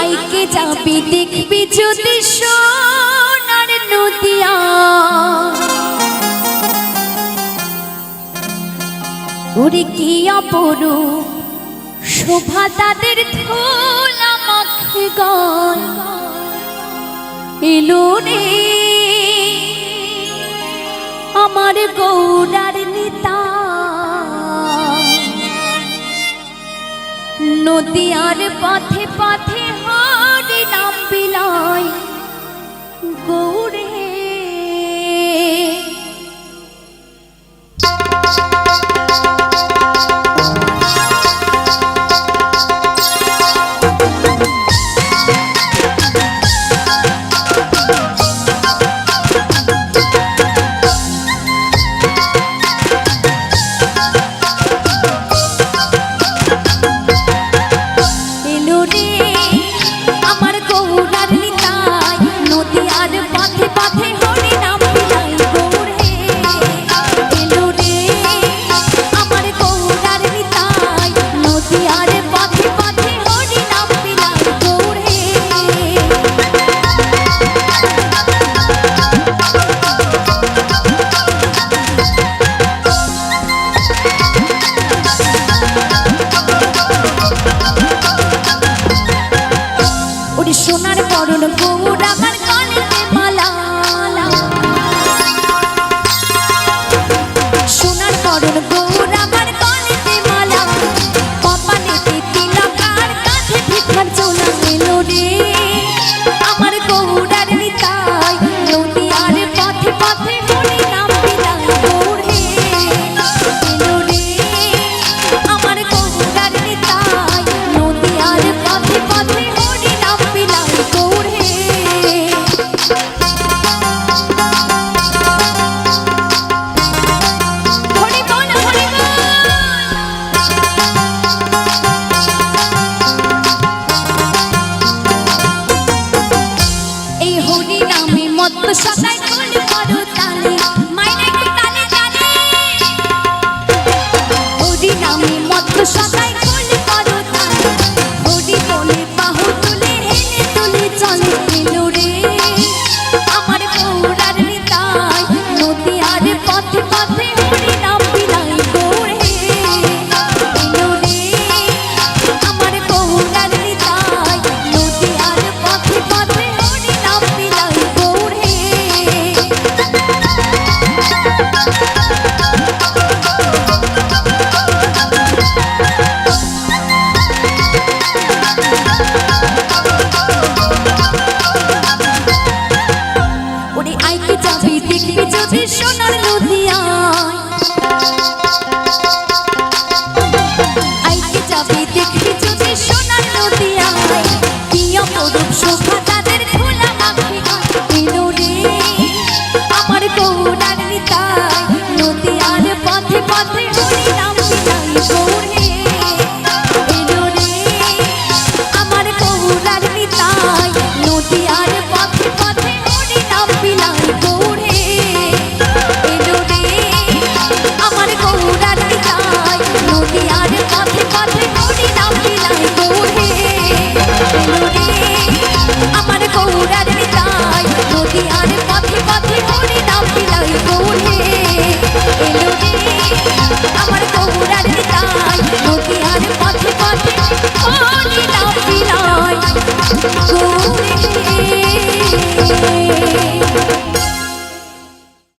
আইকে যাবি দেখবি যদি সোনার নদিয়া ওরে কি অপরূপ শোভা তাদের ধুলা মাখে গায় এলো রে আমার গৌরার নেতা নদিয়ার পথে পথে হরি নাম বিলায় গৌরে সোনার পরন গৌর আমার গলাতে মালা সোনার পরন গৌর আমার গলাতে মালা কপালেতে তিলক আর কাঁধে ভিক্ষার চোলা এলো রে আমার গৌরার নিতাই নদিয়ার পথে পথে হরি নাম বিলায় গৌরে এলো রে আমার গৌরার নিতাই নদিয়ার পথে পথে হরি নাম বিলায় গৌরে হরি বল হরি বল এই হরি নামে মত্ত সদাই কুল করো তালে মাইনে কি তালে তালে হরি নামে মত্ত সদাই কুল করো তালে হরি বলে বাহু তুলে হেলে তুলে চলে এলো রে আমার গৌরার নিতাই নদিয়ার পথে পথে হরি নাম বিলায় গৌরে এলো রে আমার গৌরার নিতাই নদিয়ার পথে পথে হরি নাম বিলায় গৌরে ওরে আইকে যাবি দেখবি যদি সোনার নদিয়া আইকে যাবি দেখবি যদি সোনার নদিয়া কি অপরূপ শোভা তাদের ধুলা মাখে গায় এলো রে আমার গৌরার নিতাই নদিয়ার পথে পথে হরি নাম বিলায় গৌরে এলো রে আমার গৌরার নিতাই নদিয়ার পথে পথে হরি নাম বিলায় গৌরে এলো রে আমার গৌরার নিতাই নদিয়ার পথে পথে হরি নাম বিলায় গৌরে এলো রে আমার গৌরার নিতাই নদিয়ার পথে পথে হরি নাম বিলায় গৌরে এলো রে আমার গৌরার নিতাই নদিয়ার পথে পথে হরি নাম বিলায় গৌরে